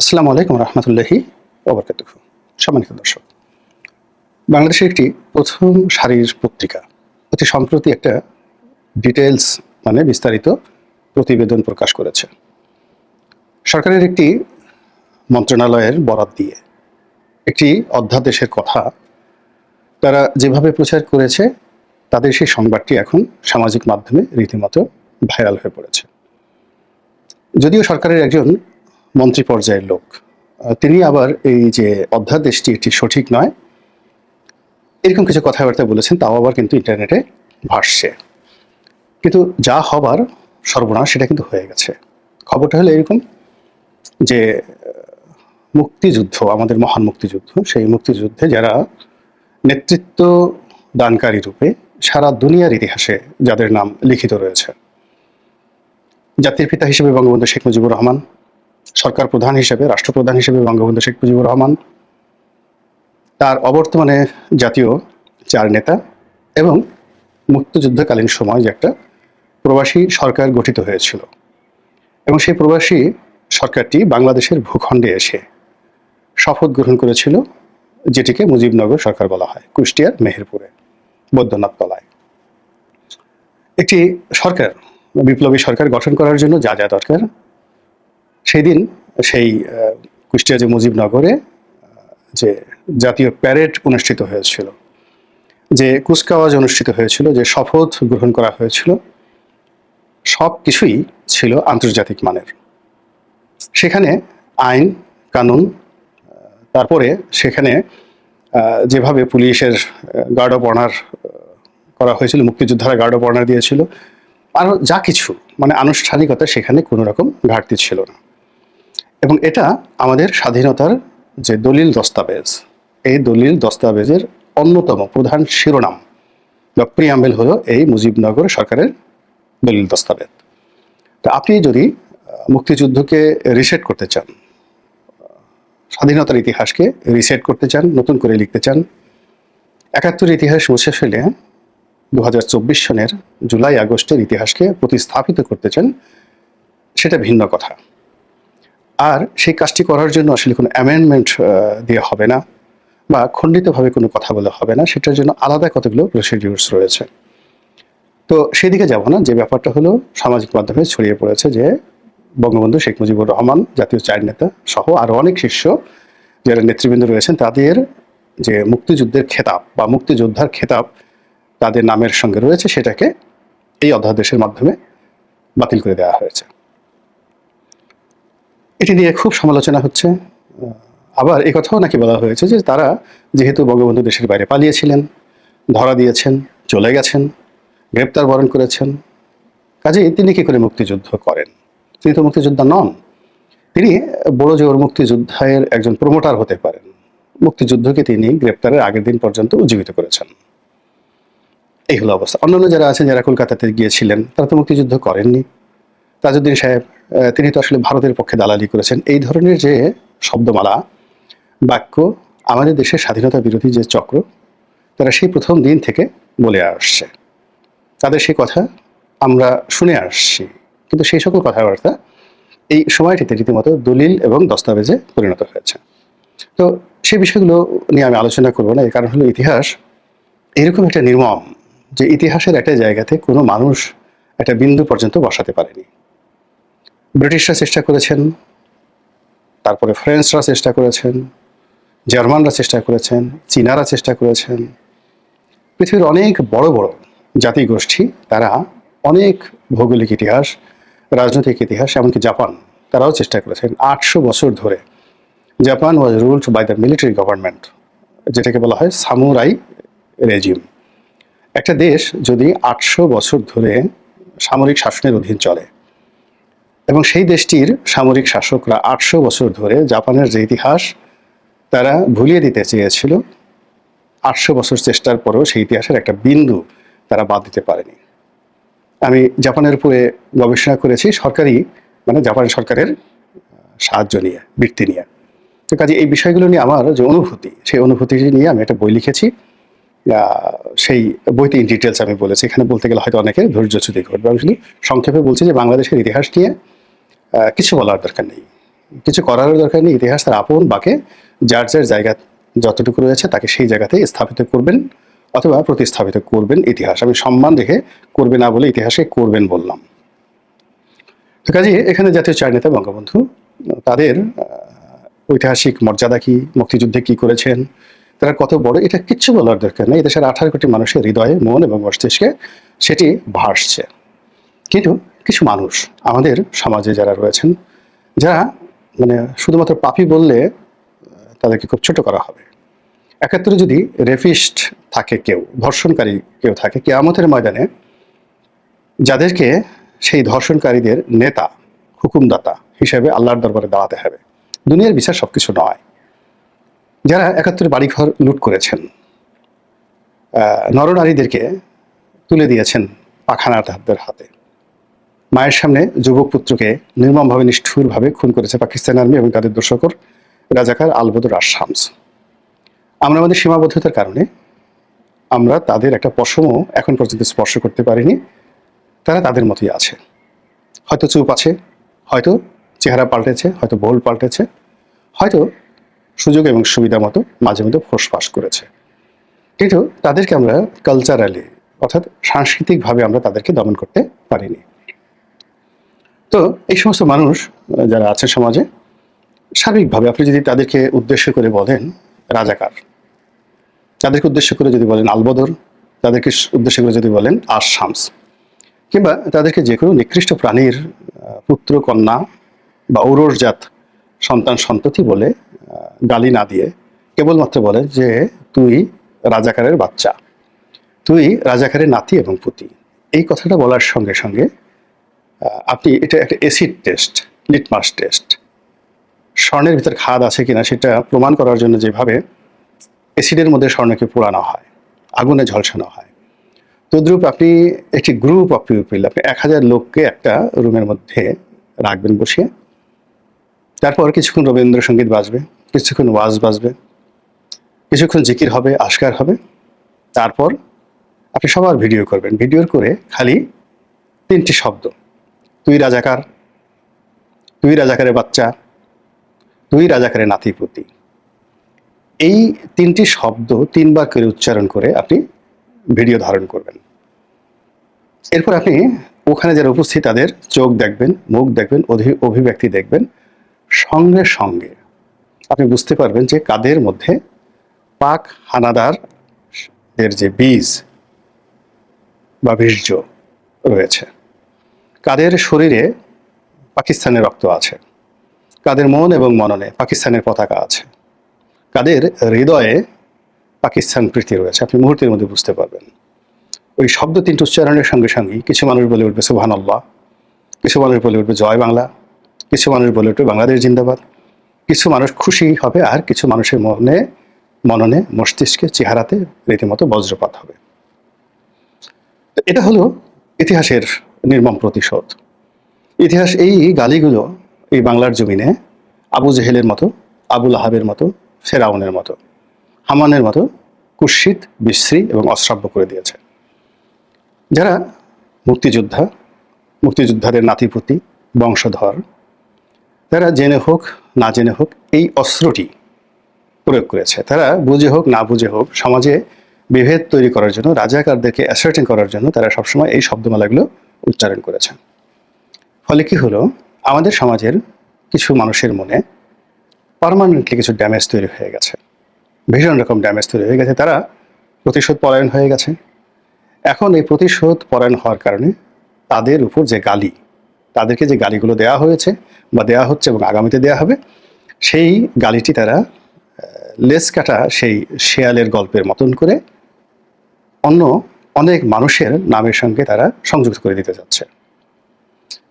আসসালামু আলাইকুম রহমতুল্লাহি ওবরকাতুহু। সম্মানিত দর্শক, বাংলাদেশের একটি প্রথম সারির পত্রিকা অতি সম্প্রতি একটা ডিটেলস মানে বিস্তারিত প্রতিবেদন প্রকাশ করেছে। সরকারের একটি মন্ত্রণালয়ের বরাত দিয়ে একটি অধ্যাদেশের কথা তারা যেভাবে প্রচার করেছে, তাদের সেই সংবাদটি এখন সামাজিক মাধ্যমে রীতিমতো ভাইরাল হয়ে পড়েছে। যদিও সরকারের একজন মন্ত্রী পর্যায়ের লোক, তিনি আবার এই যে অধ্যাদেশটি এটি সঠিক নয় এরকম কিছু কথাবার্তা বলেছেন, তাও আবার কিন্তু ইন্টারনেটে ভাসছে। কিন্তু যা হবার সর্বনাশ সেটা কিন্তু হয়ে গেছে। খবরটা হলো এরকম যে মুক্তিযুদ্ধ, আমাদের মহান মুক্তিযুদ্ধ, সেই মুক্তিযুদ্ধে যারা নেতৃত্ব দানকারী রূপে সারা দুনিয়ার ইতিহাসে যাদের নাম লিখিত রয়েছে, জাতির পিতা হিসেবে বঙ্গবন্ধু শেখ মুজিবুর রহমান, সরকার প্রধান হিসেবে রাষ্ট্রপ্রধান হিসেবে বঙ্গবন্ধু শেখ মুজিবুর রহমান, তার অবর্তমানে জাতীয় চার নেতা এবং মুক্তিযুদ্ধকালীন সময় যে একটা প্রবাসী সরকার গঠিত হয়েছিল এবং সেই প্রবাসী সরকারটি বাংলাদেশের ভূখণ্ডে এসে শপথ গ্রহণ করেছিল, যেটিকে মুজিবনগর সরকার বলা হয়, কুষ্টিয়ার মেহেরপুরে বৈদ্যনাথ তলায়। একটি সরকার, বিপ্লবী সরকার গঠন করার জন্য যা যা দরকার, সেই দিন সেই কুষ্টিয়া যে মুজিবনগরে যে জাতীয় প্যারেড অনুষ্ঠিত হয়েছিল, যে কুচকাওয়াজ অনুষ্ঠিত হয়েছিল, যে শপথ গ্রহণ করা হয়েছিল, সব কিছুই ছিল আন্তর্জাতিক মানের। সেখানে আইন কানুন, তারপরে সেখানে যেভাবে পুলিশের গার্ড অফ অনার করা হয়েছিল, মুক্তিযোদ্ধারা গার্ড অফ অনার দিয়েছিল, আরও যা কিছু মানে আনুষ্ঠানিকতা, সেখানে কোনো রকম ঘাটতি ছিল না। এবং এটা আমাদের স্বাধীনতার যে দলিল দস্তাবেজ, এই দলিল দস্তাবেজের অন্যতম প্রধান শিরোনাম বা প্রিয়াম্বেল হলো এই মুজিবনগর সরকারের দলিল দস্তাবেজ। তো আপনি যদি মুক্তিযুদ্ধকে রিসেট করতে চান, স্বাধীনতার ইতিহাসকে রিসেট করতে চান, নতুন করে লিখতে চান, ৭১ ইতিহাস মুছে ফেলে ২০২৪ সনের জুলাই আগস্টের ইতিহাসকে প্রতিস্থাপিত করতে চান, সেটা ভিন্ন কথা। আর সেই কাজটি করার জন্য আসলে কোনো অ্যামেন্ডমেন্ট দিয়ে হবে না বা খণ্ডিতভাবে কোনো কথা বলে হবে না, সেটার জন্য আলাদা কতগুলো প্রসিডিউরস রয়েছে। তো সেদিকে যাব না। যে ব্যাপারটা হলো সামাজিক মাধ্যমে ছড়িয়ে পড়েছে যে বঙ্গবন্ধু শেখ মুজিবুর রহমান, জাতীয় চার নেতা সহ আরও অনেক শীর্ষ যারা নেতৃবৃন্দ রয়েছেন, তাদের যে মুক্তিযুদ্ধের খেতাব বা মুক্তিযোদ্ধার খেতাব তাদের নামের সঙ্গে রয়েছে, সেটাকে এই অধ্যাদেশের মাধ্যমে বাতিল করে দেওয়া হয়েছে। এটি নিয়ে খুব সমালোচনা হচ্ছে। আবার এই কথাও নাকি বলা হয়েছে যে তারা যেহেতু বঙ্গবন্ধু দেশের বাইরে পালিয়েছিলেন, ধরা দিয়েছেন, চলে গেছেন, গ্রেপ্তার বরণ করেছেন, কাজেই তিনি কি করে মুক্তিযুদ্ধ করেন? তিনি তো মুক্তিযোদ্ধা নন। তিনি বড় জোর মুক্তিযুদ্ধের একজন প্রমোটার হতে পারেন। মুক্তিযুদ্ধকে তিনি গ্রেপ্তারের আগের দিন পর্যন্ত উজ্জীবিত করেছেন। এই হলো অবস্থা। অন্যান্য যারা আছেন, যারা কলকাতাতে গিয়েছিলেন, তারা তো মুক্তিযুদ্ধ করেননি। তাজউদ্দিন সাহেব, তিনি তো আসলে ভারতের পক্ষে দালালি করেছেন। এই ধরনের যে শব্দমালা, বাক্য আমাদের দেশের স্বাধীনতা বিরোধী যে চক্র, তারা সেই প্রথম দিন থেকে বলে আসছে। তাদের সেই কথা আমরা শুনে আসছি, কিন্তু সেই সকল কথাবার্তা এই সময়টিতে রীতিমতো দলিল এবং দস্তাবেজে পরিণত হয়েছে। তো সেই বিষয়গুলো নিয়ে আমি আলোচনা করব না। এই কারণ হলো ইতিহাস এরকম একটা নির্মম, যে ইতিহাসের একটা জায়গাতে কোনো মানুষ একটা বিন্দু পর্যন্ত বসাতে পারেনি। ব্রিটিশরা চেষ্টা করেছেন, তারপরে ফ্রেঞ্চরা চেষ্টা করেছেন, জার্মানরা চেষ্টা করেছেন, চীনারা চেষ্টা করেছেন, পৃথিবীর অনেক বড় বড় জাতিগোষ্ঠী তারা অনেক ভৌগোলিক ইতিহাস, রাজনৈতিক ইতিহাস, এমনকি জাপান, তারাও চেষ্টা করেছেন। ৮০০ বছর ধরে Japan was ruled by the military government, যেটাকে বলা হয় সামুরাই রেজিম। একটা দেশ যদি ৮০০ বছর ধরে সামরিক শাসনের অধীন চলে এবং সেই দেশটির সামরিক শাসকরা ৮০০ বছর ধরে জাপানের যে ইতিহাস তারা ভুলিয়ে দিতে চেয়েছিল, ৮০০ বছর চেষ্টার পরেও সেই ইতিহাসের একটা বিন্দু তারা বাদ দিতে পারেনি। আমি জাপানের উপরে গবেষণা করেছি, সরকারি মানে জাপান সরকারের সাহায্য নিয়ে, বৃত্তি নিয়ে। তো কাজে এই বিষয়গুলো নিয়ে আমার যে অনুভূতি, সেই অনুভূতি নিয়ে আমি একটা বই লিখেছি। সেই বইতে ইন ডিটেলস আমি বলেছি। এখানে বলতে গেলে হয়তো অনেকের ধৈর্যচ্যুতি ঘটবে। আমি শুধু সংক্ষেপে বলছি যে বাংলাদেশের ইতিহাস নিয়ে কিছু বলার দরকার নেই। কিছু করার দরকার নেই। ইতিহাস তার আপন বাঁকে যার যার জায়গা যতটুকু রয়েছে তাকে সেই জায়গাতে স্থাপিত করবেন অথবা প্রতিস্থাপিত করবেন ইতিহাস। আমি সম্মান রেখে করবে না বলে ইতিহাসে করবেন বললাম। তো কাজে এখানে জাতীয় চার নেতা বঙ্গবন্ধু তাদের ঐতিহাসিক মর্যাদা কি, মুক্তিযুদ্ধে কি করেছেন, তারা কত বড়, এটা কিচ্ছু বলার দরকার নেই। দেশের 18 কোটি মানুষের হৃদয়ে, মন এবং মস্তিষ্কে সেটি ভাসছে। কিন্তু কিছু মানুষ আমাদের সমাজে যারা রয়েছেন, যারা মানে শুধুমাত্র পাপী বললে তাদেরকে খুব ছোট করা হবে। 71 যদি রেপিস্ট থাকে কেউ, ধর্ষণকারী কেউ থাকে, কিয়ামতের ময়দানে যাদেরকে সেই ধর্ষণকারীদের নেতা, হুকুমদাতা হিসেবে আল্লাহর দরবারে দাঁড়াতে হবে। দুনিয়ার বিচার সবকিছু নয়। যারা 71 বাড়িঘর লুট করেছেন, নরনারীদেরকে তুলে দিয়েছেন পাখানাদারদের হাতে, মায়ের সামনে যুবক পুত্রকে নির্মমভাবে নিষ্ঠুরভাবে খুন করেছে পাকিস্তান আর্মি এবং তাদের দোসখোর রাজাকার আলবদর আর শামস। আমরা আমাদের সীমাবদ্ধতার কারণে আমরা তাদের একটা পশমও এখন পর্যন্ত স্পর্শ করতে পারিনি। তারা তাদের মতোই আছে, হয়তো চুপ আছে, হয়তো চেহারা পাল্টেছে, হয়তো বোল পাল্টেছে, হয়তো সুযোগ এবং সুবিধা মতো মাঝে মধ্যে ফোঁসফাস করেছে। কিন্তু তাদেরকে আমরা কালচারালি অর্থাৎ সাংস্কৃতিকভাবে আমরা তাদেরকে দমন করতে পারিনি। তো এই সমস্ত মানুষ যারা আছে সমাজে, সার্বিকভাবে আপনি যদি তাদেরকে উদ্দেশ্য করে বলেন রাজাকার, তাদেরকে উদ্দেশ্য করে যদি বলেন আলবদর, তাদেরকে উদ্দেশ্য করে যদি বলেন আর শামস, কিংবা তাদেরকে যে কোনো নিকৃষ্ট প্রাণীর পুত্র কন্যা বা ঔরসজাত সন্তান সন্ততি বলে গালি না দিয়ে কেবলমাত্র বলে যে তুই রাজাকারের বাচ্চা, তুই রাজাকারের নাতি এবং পুতি, এই কথাটা বলার সঙ্গে সঙ্গে আপনি এটা একটা অ্যাসিড টেস্ট, লিটমাস টেস্ট, স্বর্ণের ভিতর খাদ আছে কিনা সেটা প্রমাণ করার জন্য যেভাবে অ্যাসিডের মধ্যে স্বর্ণকে পোড়ানো হয়, আগুনে ঝলসানো হয়, তদ্রূপ আপনি একটি গ্রুপ অফ পিপল, আপনি 1000 লোককে একটা রুমের মধ্যে রাখবেন বসিয়ে, তারপর কিছুক্ষণ রবীন্দ্রসঙ্গীত বাজবে, কিছুক্ষণ ওয়াজ বাজবে, কিছুক্ষণ জিকির হবে, আশকার হবে, তারপর আপনি সবার ভিডিও করবেন। ভিডিওর করে খালি 3টি শব্দ, তুই রাজাকার, তুই রাজাকারের বাচ্চা, তুই রাজাকারের নাতিপুতি, এই 3টি শব্দ 3বার করে উচ্চারণ করে আপনি ভিডিও ধারণ করবেন। এরপর আপনি ওখানে যারা উপস্থিত তাদের চোখ দেখবেন, মুখ দেখবেন, অভিব্যক্তি দেখবেন, সঙ্গে সঙ্গে আপনি বুঝতে পারবেন যে কাদের মধ্যে পাক হানাদারদের যে বীজ বা বীর্য রয়েছে, কাদের শরীরে পাকিস্তানের রক্ত আছে, কাদের মন এবং মননে পাকিস্তানের পতাকা আছে, কাদের হৃদয়ে পাকিস্তান প্রীতি রয়েছে, আপনি মুহূর্তের মধ্যে বুঝতে পারবেন। ওই শব্দ 3টি উচ্চারণের সঙ্গে সঙ্গেই কিছু মানুষ বলে উঠবে সুবহানাল্লাহ, কিছু মানুষ বলে উঠবে জয় বাংলা, কিছু মানুষ বলে উঠবে বাংলাদেশ জিন্দাবাদ, কিছু মানুষ খুশি হবে, আর কিছু মানুষের মননে মস্তিষ্কে চেহারাতে রীতিমতো বজ্রপাত হবে। এটা হলো ইতিহাসের নির্মম প্রতিশোধ। ইতিহাস এই গালিগুলো এই বাংলার জমিনে আবু জেহেলের মতো, আবুল আহাবের মতো, ফেরাউনের মতো, হামানের মতো কুৎসিত, বিশ্রী এবং অশ্রাব্য করে দিয়েছে। যারা মুক্তিযোদ্ধা, মুক্তিযোদ্ধাদের নাতিপুতি, বংশধর, তারা জেনে হোক না জেনে হোক এই অস্ত্রটি প্রয়োগ করেছে। তারা বুঝে হোক না বুঝে হোক সমাজে বিভেদ তৈরি করার জন্য, রাজাকারদেরকে অ্যাসার্টিং করার জন্য তারা সবসময় এই শব্দমালাগুলো উচ্চারণ করেছে। ফলে কি হলো, আমাদের সমাজের কিছু মানুষের মনে পার্মানেন্টলি কিছু ড্যামেজ তৈরি হয়ে গেছে, ভীষণ রকম ড্যামেজ তৈরি হয়ে গেছে। তারা প্রতিশোধ পরায়ণ হয়ে গেছে। এখন এই প্রতিশোধ পরায়ণ হওয়ার কারণে তাদের উপর যে গালি, তাদেরকে যে গালিগুলো দেওয়া হয়েছে বা দেওয়া হচ্ছে এবং আগামীতে দেওয়া হবে, সেই গালিটি তারা লেজ কাটা সেই শেয়ালের গল্পের মতন করে অন্য অনেক মানুষের নামের সঙ্গে তারা সংযুক্ত করে দিতে যাচ্ছে।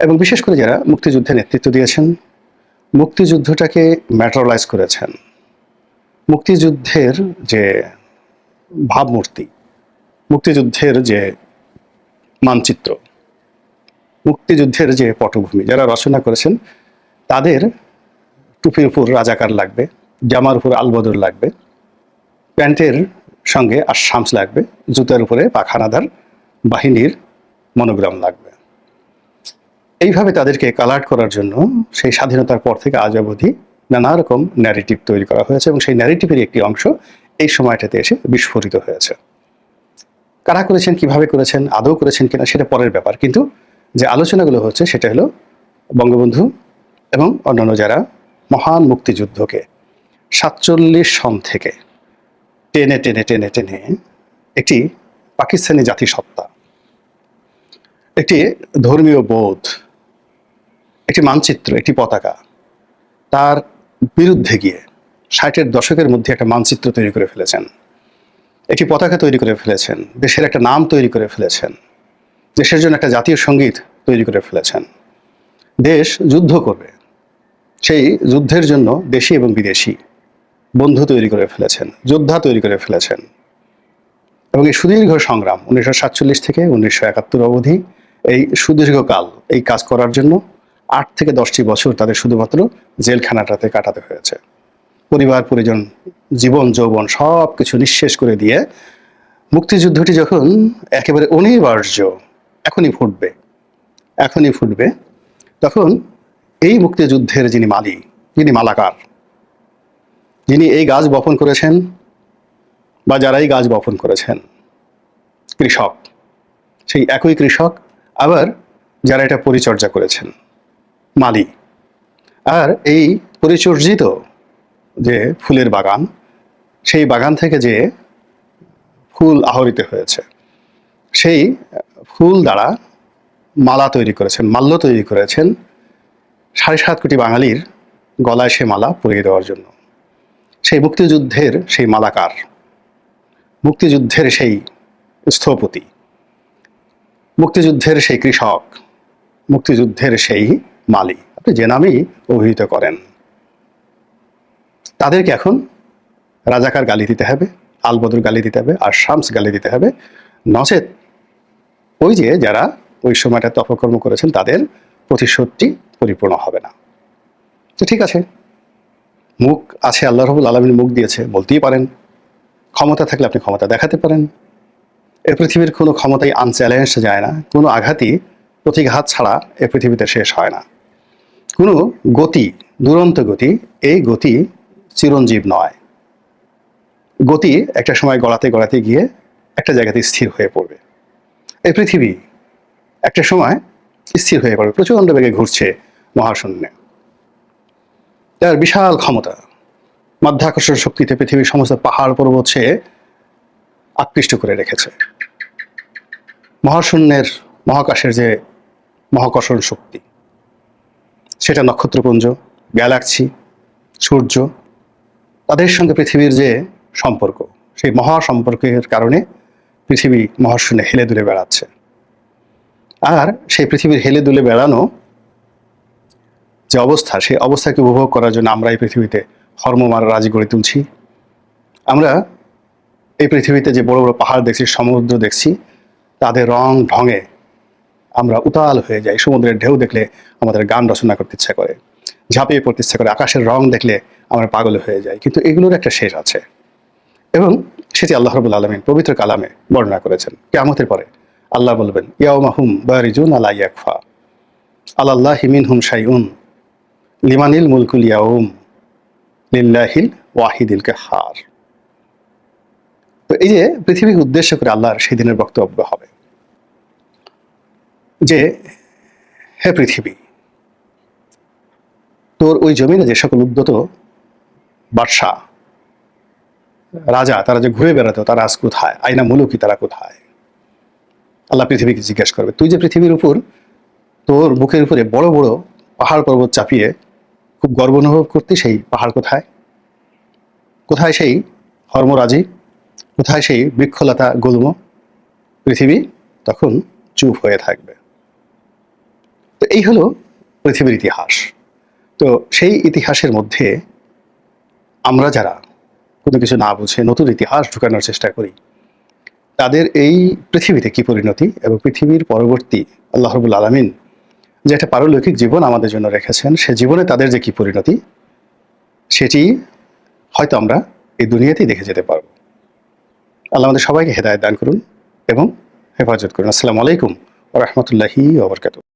এবং বিশেষ করে যারা মুক্তিযুদ্ধে নেতৃত্ব দিয়েছেন, মুক্তিযুদ্ধটাকে ম্যাটারালাইজ করেছেন, মুক্তিযুদ্ধের যে ভাবমূর্তি, মুক্তিযুদ্ধের যে মানচিত্র, মুক্তিযুদ্ধের যে পটভূমি যারা রচনা করেছেন, তাদের টুপির উপর রাজাকার লাগবে, জামার উপর আলবদর লাগবে, প্যান্টের সঙ্গে আর শামস লাগবে, জুতার উপরে পাক হানাদার বাহিনীর মনোগ্রাম লাগবে। এইভাবে তাদেরকে কালার্ট করার জন্য সেই স্বাধীনতার পর থেকে আজ অবধি নানা রকম ন্যারেটিভ তৈরি করা হয়েছে এবং সেই ন্যারেটিভের একটি অংশ এই সময়টাতে এসে বিস্ফোরিত হয়েছে। কারা করেছেন, কিভাবে করেছেন, আদৌ করেছেন কিনা সেটা পরের ব্যাপার, কিন্তু যে আলোচনাগুলো হচ্ছে সেটা হলো বঙ্গবন্ধু এবং অন্যান্য যারা মহান মুক্তিযুদ্ধকে 47 সন থেকে টেনে টেনে টেনে টেনে একটি পাকিস্তানি জাতিসত্তা, একটি ধর্মীয় বোধ, একটি মানচিত্র, একটি পতাকা, তার বিরুদ্ধে গিয়ে 60-এর দশকের মধ্যে একটা মানচিত্র তৈরি করে ফেলেছেন, একটি পতাকা তৈরি করে ফেলেছেন, দেশের একটা নাম তৈরি করে ফেলেছেন, দেশের জন্য একটা জাতীয় সঙ্গীত তৈরি করে ফেলেছেন। দেশ যুদ্ধ করবে, সেই যুদ্ধের জন্য দেশি এবং বিদেশি বন্ধু তৈরি করে ফেলেছেন, যোদ্ধা তৈরি করে ফেলেছেন। এবং এই সুদীর্ঘ সংগ্রাম 1947 থেকে 1971 অবধি, এই সুদীর্ঘকাল এই কাজ করার জন্য 8 থেকে 10টি বছর তাদের শুধুমাত্র জেলখানাটাতে কাটাতে হয়েছে। পরিবার পরিজন, জীবন যৌবন সব কিছু নিঃশেষ করে দিয়ে মুক্তিযুদ্ধটি যখন একেবারে অনিবার্য, এখনই ফুটবে, তখন এই মুক্তিযুদ্ধের যিনি মালি, যিনি মালাকার, যিনি এই গাছ বপন করেছেন বা যারা এই গাছ বপন করেছেন, কৃষক, সেই একই কৃষক, আবার যারা এটা পরিচর্যা করেছেন, মালি, আর এই পরিচর্যিত যে ফুলের বাগান, সেই বাগান থেকে যে ফুল আহরিত হয়েছে, সেই ফুল দ্বারা মালা তৈরি করেছেন, মাল্য তৈরি করেছেন 7.5 কোটি বাঙালির গলায় সে মালা পরিয়ে দেওয়ার জন্য। সেই মুক্তিযুদ্ধের সেই মালাকার, মুক্তিযুদ্ধের সেই স্থপতি, মুক্তিযুদ্ধের সেই কৃষক, মুক্তিযুদ্ধের সেই মালি, আপনি যে নামেই অভিহিত করেন, তাদেরকে এখন রাজাকার গালি দিতে হবে, আলবদর গালি দিতে হবে, আর শামস গালি দিতে হবে, নচেত ওই যে যারা ওই সময়টাতে অপকর্ম করেছেন তাদের প্রতিশোধটি পরিপূর্ণ হবে না। তো ঠিক আছে, মুখ আছে, আল্লাহ রাব্বুল আলামিন মুখ দিয়েছে, বলতেই পারেন। ক্ষমতা থাকলে আপনি ক্ষমতা দেখাতে পারেন। এ পৃথিবীর কোনো ক্ষমতাই আনচ্যালেঞ্জড যায় না, কোনো আঘাতই প্রতিঘাত ছাড়া এ পৃথিবীতে শেষ হয় না। কোনো গতি, দুরন্ত গতি, এই গতি চিরঞ্জীব নয়। গতি একটা সময় গড়াতে গড়াতে গিয়ে একটা জায়গাতে স্থির হয়ে পড়বে। এই পৃথিবী একটা সময় স্থির হয়ে পড়বে, প্রচণ্ড বেগে ঘুরছে মহাশূন্যে। তার বিশাল ক্ষমতা, মাধ্যাকর্ষণ শক্তিতে পৃথিবীর সমস্ত পাহাড় পর্বত সে আকৃষ্ট করে রেখেছে। মহাশূন্যের, মহাকাশের যে মহাকর্ষণ শক্তি, সেটা নক্ষত্রপুঞ্জ, গ্যালাক্সি, সূর্য, তাদের সঙ্গে পৃথিবীর যে সম্পর্ক, সেই মহা সম্পর্কের কারণে পৃথিবী মহাশূন্যে হেলে দুলে বেড়াচ্ছে। আর সেই পৃথিবীর হেলে দুলে বেড়ানো যে অবস্থা, সেই অবস্থাকে উপভোগ করার জন্য আমরা এই পৃথিবীতে হর্মমার রাজি গড়ে তুলছি। আমরা এই পৃথিবীতে যে বড় বড় পাহাড় দেখছি, সমুদ্র দেখছি, তাদের রং ঢঙে আমরা উতাল হয়ে যাই। সমুদ্রের ঢেউ দেখলে আমাদের গান রচনা করতে ইচ্ছা করে, ঝাঁপিয়ে পড়তে ইচ্ছা করে। আকাশের রং দেখলে আমরা পাগল হয়ে যাই। কিন্তু এগুলোর একটা শেষ আছে, এবং সেটি আল্লাহ রাব্বুল আলামিন পবিত্র কালামে বর্ণনা করেছেন। কিয়ামতের পরে আল্লাহ বলবেন, ইয়াউমা হুম বারিজুন আলা ইয়াকফা আলাল্লাহি মিনহুম শাইউন লিমানিল মুলকুল ইয়াউম লিল্লাহিল ওয়াহিদিল কাহ্হার। তো এই যে পৃথিবীকে উদ্দেশ্য করে আল্লাহর সেই দিনের বক্তব্য হবে যে, হে পৃথিবী, তোর ওই জমিনে যে সকল উদ্যত বাদশা, রাজা, তারা যে ঘুরে বেড়াতো, তারা আজ কোথায়? আইনা মুলুকি, তারা কোথায়? আল্লাহ পৃথিবীকে জিজ্ঞেস করবে, তুই যে পৃথিবীর উপর, তোর বুকের উপরে বড় বড় পাহাড় পর্বত চাপিয়ে খুব গর্ব অনুভব করতি, সেই পাহাড় কোথায়? কোথায় সেই হর্মরাজি? কোথায় সেই বৃক্ষলতা গুল্ম? পৃথিবী তখন চুপ হয়ে থাকবে। তো এই হলো পৃথিবীর ইতিহাস। তো সেই ইতিহাসের মধ্যে আমরা যারা কোনো কিছু না বুঝে নতুন ইতিহাস ঢুকানোর চেষ্টা করি, তাদের এই পৃথিবীতে কি পরিণতি, এবং পৃথিবীর পরবর্তী আল্লাহ রাব্বুল আলামিন যে একটা পারলৌকিক জীবন আমাদের জন্য রেখেছেন, সে জীবনে তাদের যে কি পরিণতি, সেটি হয়তো আমরা এই দুনিয়াতেই দেখে যেতে পারব। আল্লাহ আমাদের সবাইকে হেদায়েত দান করুন এবং হেফাজত করুন। আসসালামু আলাইকুম ওয়া রাহমাতুল্লাহি ওয়া বারাকাতুহু।